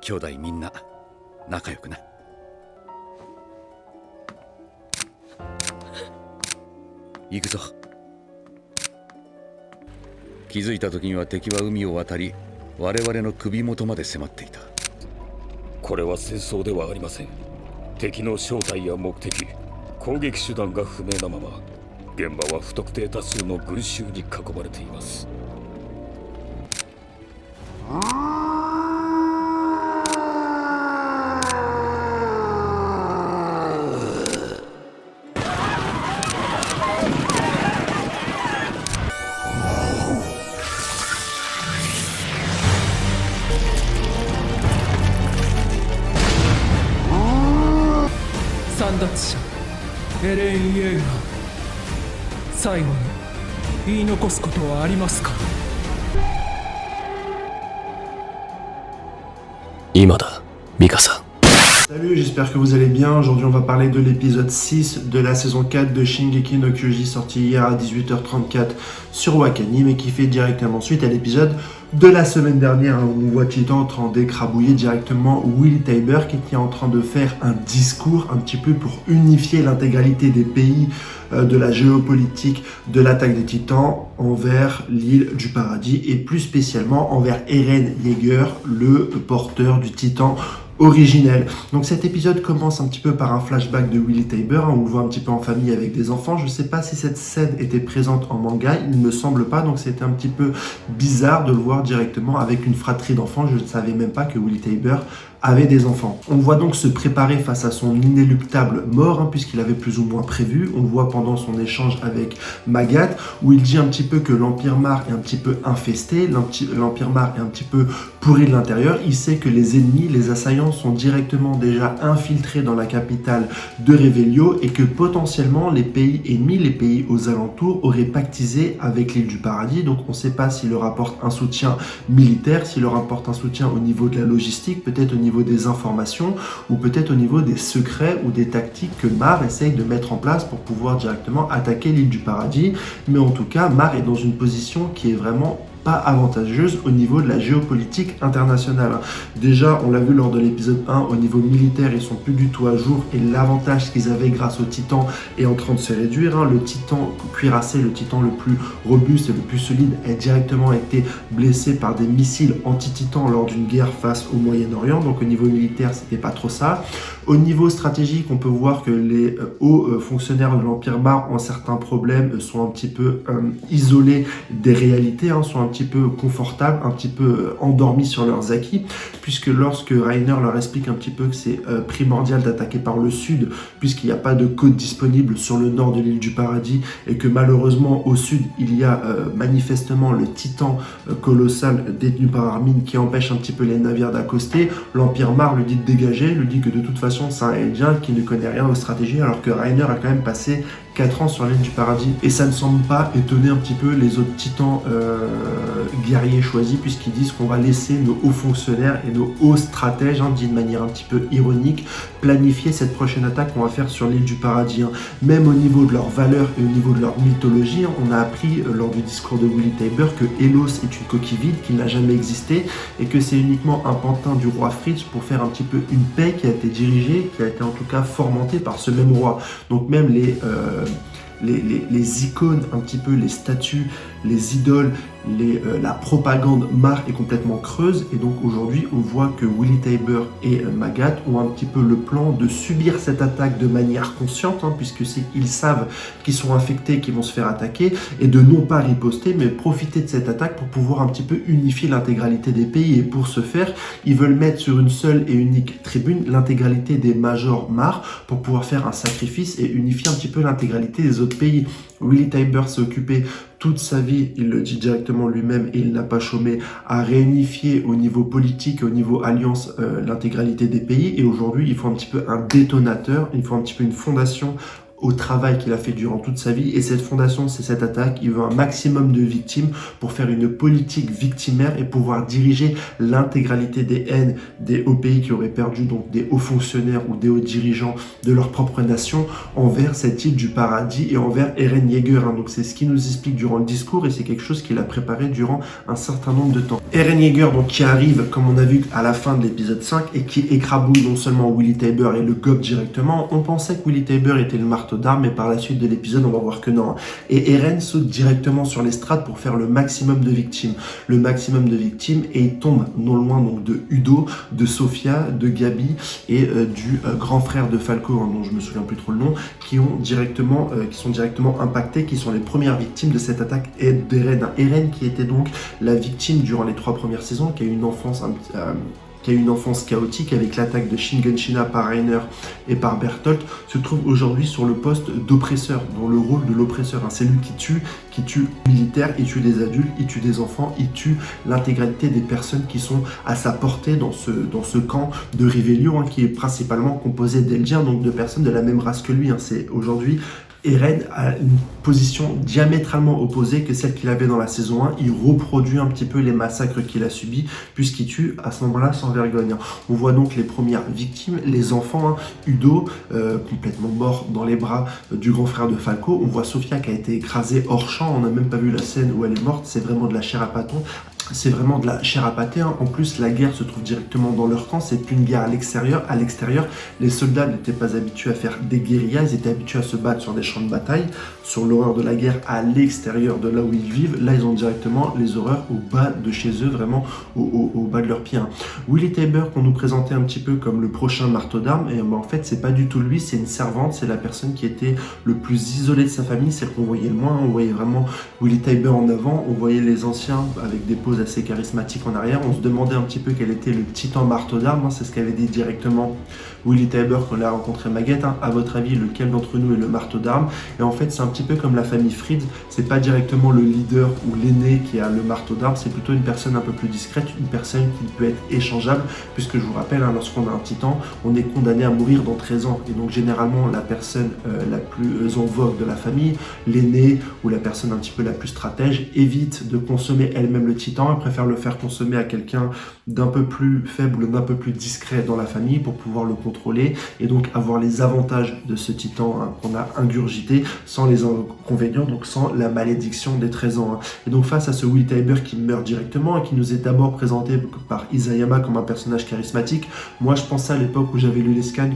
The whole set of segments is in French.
兄弟みんな仲良くな。行くぞ。気づいた時には敵は海を渡り、我々の首元まで迫っていた。これは戦争ではありません。敵の正体や目的、攻撃手段が不明なまま、現場は不特定多数の群衆に囲まれています。簒奪者エレン・イエーガー、最後に言い残すことはありますか？今だ、ミカさん。Salut, j'espère que vous allez bien. Aujourd'hui, on va parler de l'épisode 6 de la saison 4 de Shingeki no Kyojin, sorti hier à 18h34 sur Wakanim et qui fait directement suite à l'épisode de la semaine dernière où on voit Titan en train d'écrabouiller directement Willy Tybur qui est en train de faire un discours un petit peu pour unifier l'intégralité des pays de la géopolitique de l'attaque des Titans envers l'île du paradis et plus spécialement envers Eren Yeager, le porteur du Titan originel. Donc cet épisode commence un petit peu par un flashback de Willy Tybur, on le voit un petit peu en famille avec des enfants. Je sais pas si cette scène était présente en manga, il ne me semble pas, donc c'était un petit peu bizarre de le voir directement avec une fratrie d'enfants. Je ne savais même pas que Willy Tybur avait des enfants. On le voit donc se préparer face à son inéluctable mort, puisqu'il avait plus ou moins prévu. On le voit pendant son échange avec Magat, où il dit un petit peu que l'Empire Mar est un petit peu infesté, l'Empire Mar est un petit peu pourri de l'intérieur. Il sait que les ennemis, les assaillants sont directement déjà infiltrés dans la capitale de Revelio et que potentiellement les pays ennemis, les pays aux alentours auraient pactisé avec l'île du paradis. Donc on ne sait pas s'il leur apporte un soutien militaire, s'il leur apporte un soutien au niveau de la logistique, peut-être au niveau des informations ou peut-être au niveau des secrets ou des tactiques que Mar essaye de mettre en place pour pouvoir directement attaquer l'île du paradis. Mais en tout cas, Mar est dans une position qui est vraiment pas avantageuse au niveau de la géopolitique internationale. Déjà, on l'a vu lors de l'épisode 1, au niveau militaire, ils sont plus du tout à jour et l'avantage qu'ils avaient grâce au titan est en train de se réduire. Le titan cuirassé, le titan le plus robuste et le plus solide, a directement été blessé par des missiles anti-titans lors d'une guerre face au Moyen-Orient. Donc au niveau militaire, c'était pas trop ça. Au niveau stratégique, on peut voir que les hauts fonctionnaires de l'Empire Mar ont certains problèmes, sont un petit peu isolés des réalités, sont un petit peu confortables, un petit peu endormis sur leurs acquis, puisque lorsque Reiner leur explique un petit peu que c'est primordial d'attaquer par le sud, puisqu'il n'y a pas de côte disponible sur le nord de l'île du paradis, et que malheureusement au sud, il y a manifestement le titan colossal détenu par Armin qui empêche un petit peu les navires d'accoster, l'Empire Mar lui dit de dégager, lui dit que de toute façon c'est un Indien qui ne connaît rien aux stratégies, alors que Reiner a quand même passé 4 ans sur l'île du paradis. Et ça ne semble pas étonner un petit peu les autres titans guerriers choisis, puisqu'ils disent qu'on va laisser nos hauts fonctionnaires et nos hauts stratèges, dit de manière un petit peu ironique, planifier cette prochaine attaque qu'on va faire sur l'île du paradis. Même au niveau de leur valeur et au niveau de leur mythologie, on a appris lors du discours de Willy Tybur que Elos est une coquille vide, qu'il n'a jamais existé, et que c'est uniquement un pantin du roi Fritz pour faire un petit peu une paix qui a été dirigée, qui a été en tout cas formatée par ce même roi. Donc même les icônes, un petit peu les statues, les idoles, la propagande Mar est complètement creuse, et donc aujourd'hui on voit que Willy Tybur et Magat ont un petit peu le plan de subir cette attaque de manière consciente, puisque ils savent qu'ils sont infectés, qu'ils vont se faire attaquer, et de non pas riposter mais profiter de cette attaque pour pouvoir un petit peu unifier l'intégralité des pays. Et pour ce faire, ils veulent mettre sur une seule et unique tribune l'intégralité des majors Mar pour pouvoir faire un sacrifice et unifier un petit peu l'intégralité des autres pays. Willy Tybur s'est occupé toute sa vie, il le dit directement lui-même et il n'a pas chômé, à réunifier au niveau politique, au niveau alliance, l'intégralité des pays. Et aujourd'hui, il faut un petit peu un détonateur, il faut un petit peu une fondation au travail qu'il a fait durant toute sa vie. Et cette fondation, c'est cette attaque. Il veut un maximum de victimes pour faire une politique victimaire et pouvoir diriger l'intégralité des haines des hauts pays qui auraient perdu, donc des hauts fonctionnaires ou des hauts dirigeants de leur propre nation, envers cette île du paradis et envers Eren Yeager. Donc c'est ce qu'il nous explique durant le discours et c'est quelque chose qu'il a préparé durant un certain nombre de temps. Eren Yeager, donc, qui arrive, comme on a vu à la fin de l'épisode 5, et qui écrabouille non seulement Willy Tybur et le gobe directement. On pensait que Willy Tybur était le marteau d'armes, mais par la suite de l'épisode, on va voir que non. Et Eren saute directement sur l'estrade pour faire le maximum de victimes. Le maximum de victimes, et il tombe non loin donc de Udo, de Sofia, de Gabi et du grand frère de Falco, dont je me souviens plus trop le nom, qui sont directement impactés, qui sont les premières victimes de cette attaque d'Eren. Eren qui était donc la victime durant les 3 premières saisons, qui a eu une enfance chaotique avec l'attaque de Shiganshina par Reiner et par Bertolt, se trouve aujourd'hui sur le poste d'oppresseur, dans le rôle de l'oppresseur. C'est lui qui tue militaires, il tue des adultes, il tue des enfants, il tue l'intégralité des personnes qui sont à sa portée dans ce camp de Revelio, qui est principalement composé d'Eldiens, donc de personnes de la même race que lui. C'est aujourd'hui Eren a une position diamétralement opposée que celle qu'il avait dans la saison 1. Il reproduit un petit peu les massacres qu'il a subis, puisqu'il tue à ce moment-là sans vergogne. On voit donc les premières victimes, les enfants, Udo, complètement mort dans les bras du grand frère de Falco. On voit Sofia qui a été écrasée hors champ, on n'a même pas vu la scène où elle est morte, c'est vraiment de la chair à pâton. C'est vraiment de la chair à pâté. En plus, la guerre se trouve directement dans leur camp. C'est plus une guerre à l'extérieur. À l'extérieur, les soldats n'étaient pas habitués à faire des guérillas. Ils étaient habitués à se battre sur des champs de bataille, sur l'horreur de la guerre à l'extérieur de là où ils vivent. Là, ils ont directement les horreurs au bas de chez eux, vraiment au bas de leurs pieds. Willy Tybur, qu'on nous présentait un petit peu comme le prochain marteau d'armes, et en fait, c'est pas du tout lui. C'est une servante. C'est la personne qui était le plus isolée de sa famille, celle qu'on voyait le moins. On voyait vraiment Willy Tybur en avant. On voyait les anciens avec des poses assez charismatiques en arrière. On se demandait un petit peu quel était le titan marteau d'armes. C'est ce qu'avait dit directement Willy Tybur quand il a rencontré Maguette. À votre avis, lequel d'entre nous est le marteau d'armes? Et en fait, c'est un petit peu comme la famille Fried. C'est pas directement le leader ou l'aîné qui a le marteau d'armes. C'est plutôt une personne un peu plus discrète, une personne qui peut être échangeable, puisque je vous rappelle, lorsqu'on a un titan, on est condamné à mourir dans 13 ans. Et donc généralement, la personne la plus en vogue de la famille, l'aîné ou la personne un petit peu la plus stratège, évite de consommer elle-même le titan. Elle préfère le faire consommer à quelqu'un d'un peu plus faible, d'un peu plus discret dans la famille pour pouvoir le contrôler et donc avoir les avantages de ce titan qu'on a ingurgité sans les inconvénients, donc sans la malédiction des 13 ans. Et donc face à ce Willy Tybur qui meurt directement et qui nous est d'abord présenté par Isayama comme un personnage charismatique, moi je pensais à l'époque où j'avais lu les scans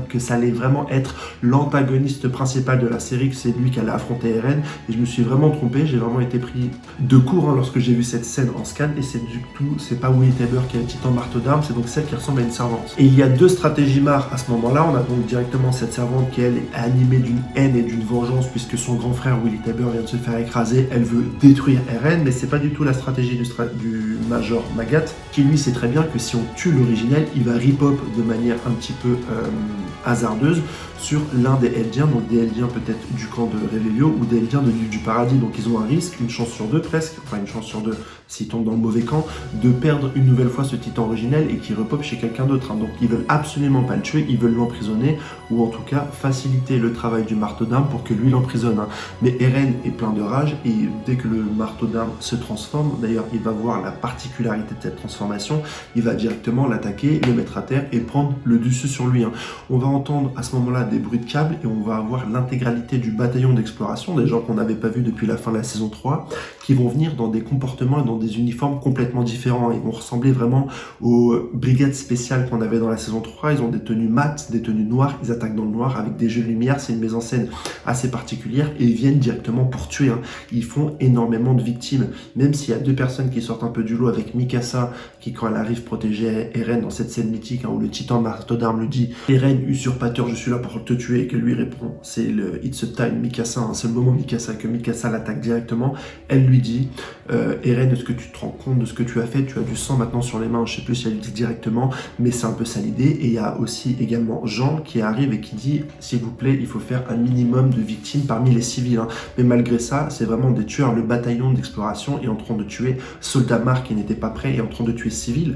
que ça allait vraiment être l'antagoniste principal de la série, que c'est lui qui allait affronter Eren, et je me suis vraiment trompé, j'ai vraiment été pris de court lorsque j'ai vu cette scène en scan, et c'est pas Willy Tybur qui a le titan marteau d'armes, c'est donc celle qui ressemble à une servante. Et il y a deux stratégies mares à ce moment-là. On a donc directement cette servante qui elle est animée d'une haine et d'une vengeance puisque son grand frère Willy Tybur vient de se faire écraser. Elle veut détruire Eren, mais c'est pas du tout la stratégie du Major Magat, qui lui sait très bien que si on tue l'originel, il va rip-hop de manière un petit peu hasardeuse sur l'un des Eldiens, donc des Eldiens peut-être du camp de Revelio ou des Eldiens de l'île du paradis. Donc ils ont un risque, une chance sur deux presque, enfin une chance sur deux s'ils tombent dans le mauvais camp, de perdre une nouvelle fois ce titan originel et qui repop chez quelqu'un d'autre. Donc ils veulent absolument pas le tuer, ils veulent l'emprisonner ou en tout cas faciliter le travail du marteau d'armes pour que lui l'emprisonne. Mais Eren est plein de rage et dès que le marteau d'armes se transforme, d'ailleurs il va voir la particularité de cette transformation, il va directement l'attaquer, le mettre à terre et prendre le dessus sur lui. On va entendre à ce moment-là des bruits de câbles et on va avoir l'intégralité du bataillon d'exploration, des gens qu'on n'avait pas vus depuis la fin de la saison 3, qui vont venir dans des comportements et dans des uniformes complètement différents. Ils vont ressembler vraiment aux brigades spéciales qu'on avait dans la saison 3. Ils ont des tenues mates, des tenues noires, ils attaquent dans le noir avec des jeux de lumière, c'est une mise en scène assez particulière et ils viennent directement pour tuer. Ils font énormément de victimes, même s'il y a deux personnes qui sortent un peu du lot avec Mikasa qui quand elle arrive protéger Eren dans cette scène mythique où le titan marteau d'armes lui dit « Eren, usurpateur, je suis là pour te tuer » et que lui répond, c'est le It's a time Mikasa, c'est le moment Mikasa que Mikasa l'attaque directement. Elle lui dit Eren, est-ce que tu te rends compte de ce que tu as fait? Tu as du sang maintenant sur les mains, je sais plus si elle le dit directement, mais c'est un peu ça l'idée. Et il y a aussi également Jean qui arrive et qui dit, s'il vous plaît, il faut faire un minimum de victimes parmi les civils, hein. Mais malgré ça, c'est vraiment des tueurs. Le bataillon d'exploration est en train de tuer soldats Mar qui n'étaient pas prêts, et en train de tuer civils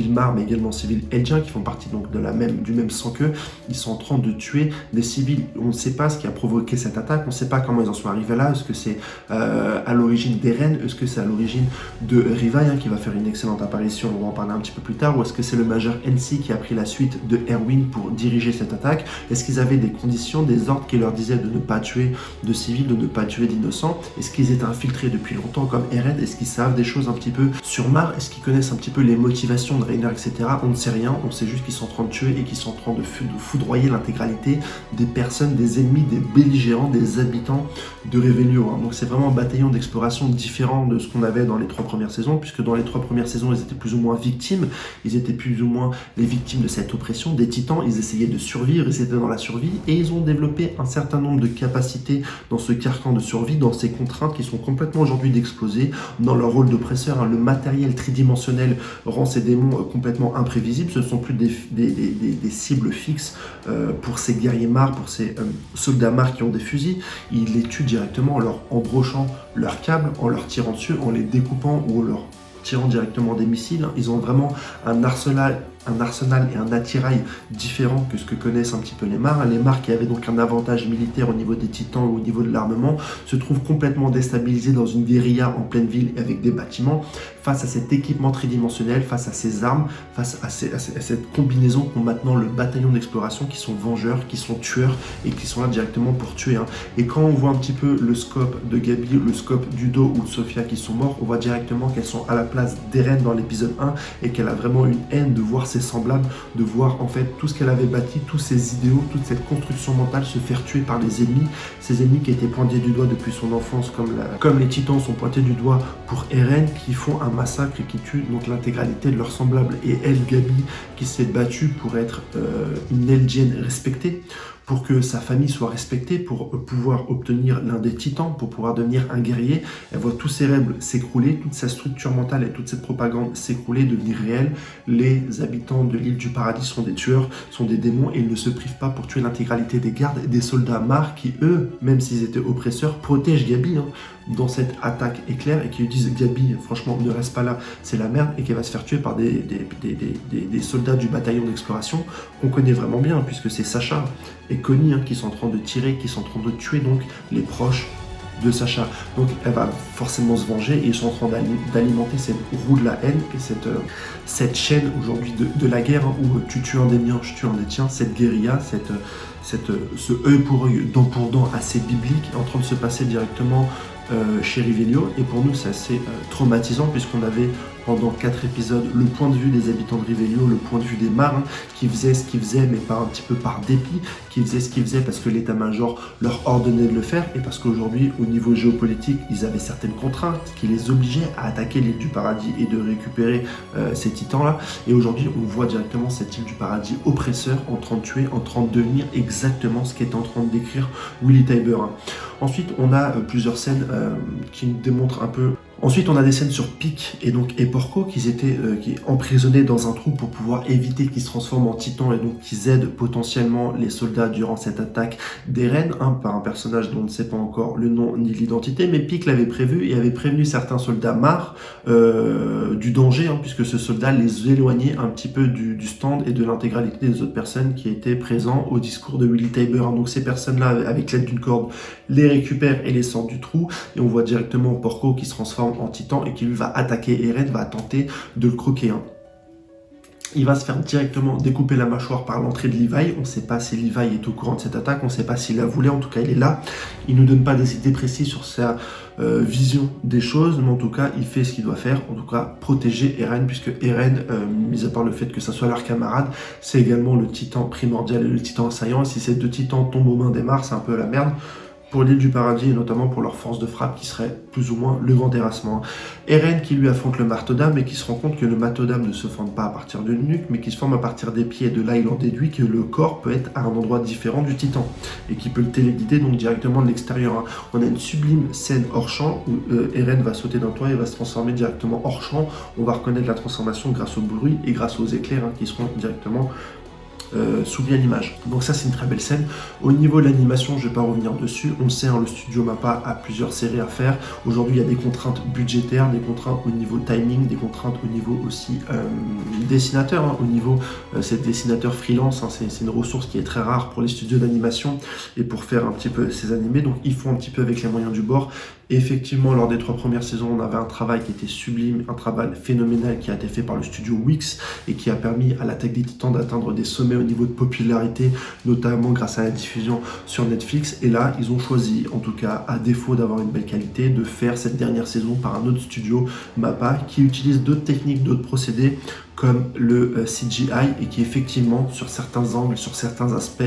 Mar, mais également civils Eldiens qui font partie donc du même sang qu'eux. Ils sont en train de tuer des civils. On ne sait pas ce qui a provoqué cette attaque, on ne sait pas comment ils en sont arrivés là. Est-ce que c'est à l'origine d'Eren? Est-ce que c'est à l'origine de Rivai, hein, qui va faire une excellente apparition, on va en parler un petit peu plus tard, ou est-ce que c'est le major NC qui a pris la suite de Erwin pour diriger cette attaque? Est-ce qu'ils avaient des conditions, des ordres qui leur disaient de ne pas tuer de civils, de ne pas tuer d'innocents? Est-ce qu'ils étaient infiltrés depuis longtemps comme Eren? Est-ce qu'ils savent des choses un petit peu sur Mar? Est-ce qu'ils connaissent un petit peu les motivations de Reiner, etc.? On ne sait rien, on sait juste qu'ils sont en train de tuer et qu'ils sont en train de foudroyer l'intégralité des personnes, des ennemis, des belligérants, des habitants de Revelio, hein. Donc c'est vraiment un bataillon d'exploration différent de ce qu'on avait dans les 3 premières saisons, puisque dans les 3 premières saisons, ils étaient plus ou moins victimes, ils étaient plus ou moins les victimes de cette oppression des titans, ils essayaient de survivre, ils étaient dans la survie, et ils ont développé un certain nombre de capacités dans ce carcan de survie, dans ces contraintes qui sont complètement aujourd'hui d'exploser, dans leur rôle d'oppresseur, hein. Le matériel tridimensionnel rend ces démons complètement imprévisibles, ce ne sont plus des cibles fixes pour ces guerriers Mar, pour ces soldats Mar qui ont des fusils. Ils les tuent directement en leur embrochant leurs câbles, en leur tirant dessus, en les découpant ou en leur tirant directement des missiles. Ils ont vraiment un arsenal et un attirail différent que ce que connaissent un petit peu les Mar. Les Mar qui avaient donc un avantage militaire au niveau des titans ou au niveau de l'armement se trouvent complètement déstabilisés dans une guérilla en pleine ville avec des bâtiments, face à cet équipement tridimensionnel, face à ces armes, face à cette combinaison qu'ont maintenant le bataillon d'exploration, qui sont vengeurs, qui sont tueurs et qui sont là directement pour tuer, hein. Et quand on voit un petit peu le scope de Gabi, le scope d'Udo ou de Sophia qui sont morts, on voit directement qu'elles sont à la place d'Eren dans l'épisode 1 et qu'elle a vraiment une haine de voir ses semblables, de voir en fait tout ce qu'elle avait bâti, tous ses idéaux, toute cette construction mentale se faire tuer par les ennemis, ces ennemis qui étaient pointés du doigt depuis son enfance, comme les titans sont pointés du doigt pour Eren, qui font un massacre et qui tuent donc l'intégralité de leurs semblables. Et elle, Gabi, qui s'est battue pour être une Eldienne respectée, pour que sa famille soit respectée, pour pouvoir obtenir l'un des titans, pour pouvoir devenir un guerrier. Elle voit tous ses rêves s'écrouler, toute sa structure mentale et toute cette propagande s'écrouler, devenir réelle. Les habitants de l'île du paradis sont des tueurs, sont des démons, et ils ne se privent pas pour tuer l'intégralité des gardes et des soldats Mar qui, eux, même s'ils étaient oppresseurs, protègent Gabi, hein, dans cette attaque éclair, et qui lui disent: Gabi, franchement, ne reste pas là, c'est la merde, et qu'elle va se faire tuer par des soldats du bataillon d'exploration qu'on connaît vraiment bien, puisque c'est Sacha et Connie, hein, qui sont en train de tirer, qui sont en train de tuer donc les proches de Sacha. Donc elle va forcément se venger, et ils sont en train d'alimenter cette roue de la haine et cette chaîne aujourd'hui de la guerre, hein, où tu tues un des miens, je tue un des tiens, cette guérilla, ce œil pour œil, dent pour dent assez biblique est en train de se passer directement chez Revelio, et pour nous c'est assez traumatisant, puisqu'on avait pendant 4 épisodes le point de vue des habitants de Revelio, le point de vue des Mar, hein, qui faisaient ce qu'ils faisaient, mais pas un petit peu par dépit, qui faisaient ce qu'ils faisaient parce que l'état-major leur ordonnait de le faire, et parce qu'aujourd'hui au niveau géopolitique ils avaient certaines contraintes qui les obligeaient à attaquer l'île du paradis et de récupérer ces titans là. Et aujourd'hui on voit directement cette île du paradis oppresseur en train de tuer, en train de devenir exactement ce qu'est en train de décrire Willy Tybur, hein. Ensuite on a plusieurs scènes qui nous démontrent un peu. Ensuite, on a des scènes sur Pieck et Porco qui étaient emprisonnés dans un trou pour pouvoir éviter qu'ils se transforment en titans, et donc qu'ils aident potentiellement les soldats durant cette attaque d'Eren, hein, par un personnage dont on ne sait pas encore le nom ni l'identité, mais Pieck l'avait prévu et avait prévenu certains soldats Mar du danger, hein, puisque ce soldat les éloignait un petit peu du stand et de l'intégralité des autres personnes qui étaient présents au discours de Willy Tybur, hein. Donc ces personnes-là, avec l'aide d'une corde, les récupèrent et les sortent du trou, et on voit directement Porco qui se transforme en titan et qui lui va attaquer Eren, va tenter de le croquer, hein. Il va se faire directement découper la mâchoire par l'entrée de Levi. On ne sait pas si Levi est au courant de cette attaque, on ne sait pas s'il la voulait, en tout cas il est là. Il ne nous donne pas des idées précises sur sa vision des choses, mais en tout cas il fait ce qu'il doit faire, en tout cas protéger Eren, puisque Eren, mis à part le fait que ça soit leur camarade, c'est également le titan primordial et le titan assaillant. Et si ces deux titans tombent aux mains des Mar, c'est un peu la merde. pour l'île du paradis et notamment pour leur force de frappe qui serait plus ou moins le grand terrassement. Eren qui lui affronte le marteau d'âme et qui se rend compte que le marteau d'âme ne se forme pas à partir d'une nuque mais qui se forme à partir des pieds, et de là il en déduit que le corps peut être à un endroit différent du titan et qui peut le téléguider donc directement de l'extérieur. On a une sublime scène hors champ où Eren va sauter d'un toit et va se transformer directement hors champ. On va reconnaître la transformation grâce au bruit et grâce aux éclairs qui seront directement soumis à l'image. Donc ça c'est une très belle scène. Au niveau de l'animation, je vais pas revenir dessus. On le sait, le studio Mappa a plusieurs séries à faire. Aujourd'hui, il y a des contraintes budgétaires, des contraintes au niveau timing, des contraintes au niveau aussi dessinateur. Au niveau, c'est dessinateur freelance. C'est une ressource qui est très rare pour les studios d'animation et pour faire un petit peu ces animés. Donc ils font un petit peu avec les moyens du bord. Et effectivement, lors des 3 premières saisons, on avait un travail qui était sublime, un travail phénoménal qui a été fait par le studio Wix et qui a permis à l'Attaque des Titans d'atteindre des sommets au niveau de popularité, notamment grâce à la diffusion sur Netflix. Et là, ils ont choisi, en tout cas à défaut d'avoir une belle qualité, de faire cette dernière saison par un autre studio, Mappa, qui utilise d'autres techniques, d'autres procédés comme le CGI et qui effectivement sur certains angles, sur certains aspects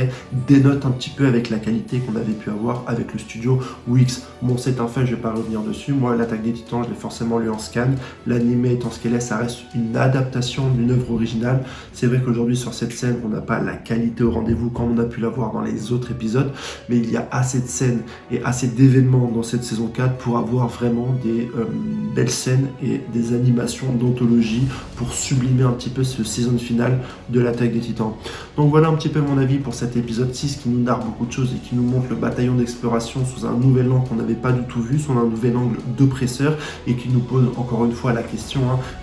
dénote un petit peu avec la qualité qu'on avait pu avoir avec le studio Wix. Bon, c'est un fait, je vais pas revenir dessus. Moi, l'Attaque des Titans, je l'ai forcément lu en scan. L'animé étant ce qu'elle est, ça reste une adaptation d'une œuvre originale. C'est vrai qu'aujourd'hui sur cette scène, on n'a pas la qualité au rendez-vous comme on a pu l'avoir dans les autres épisodes, mais il y a assez de scènes et assez d'événements dans cette saison 4 pour avoir vraiment des belles scènes et des animations d'anthologie pour sublimer un petit peu ce season final de l'Attaque des Titans. Donc voilà un petit peu mon avis pour cet épisode 6 qui nous narre beaucoup de choses et qui nous montre le bataillon d'exploration sous un nouvel angle qu'on n'avait pas du tout vu, sous un nouvel angle d'oppresseur et qui nous pose encore une fois la question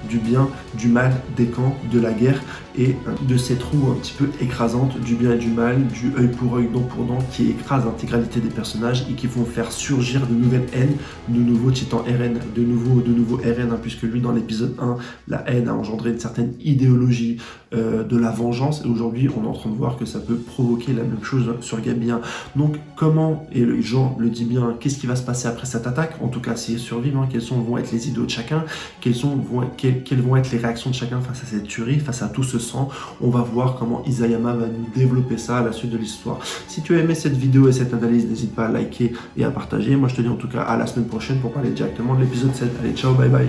du bien, du mal, des camps, de la guerre et de cette roue un petit peu écrasante du bien et du mal, du œil pour œil, dent pour dent qui écrase l'intégralité des personnages et qui vont faire surgir de nouvelles haines, de nouveaux titans Eren, de nouveau Eren puisque lui dans l'épisode 1 la haine a engendré une certaine idéologie de la vengeance et aujourd'hui on est en train de voir que ça peut provoquer la même chose sur Gabi. Donc comment, et Jean le dit bien, qu'est-ce qui va se passer après cette attaque, en tout cas s'ils survivent, quelles vont être les idées de chacun, quelles vont être les réactions de chacun face à cette tuerie, face à tout ce sang. On va voir comment Isayama va nous développer ça à la suite de l'histoire. Si tu as aimé cette vidéo et cette analyse, n'hésite pas à liker et à partager. Moi je te dis en tout cas à la semaine prochaine pour parler directement de l'épisode 7. Allez, ciao, bye bye.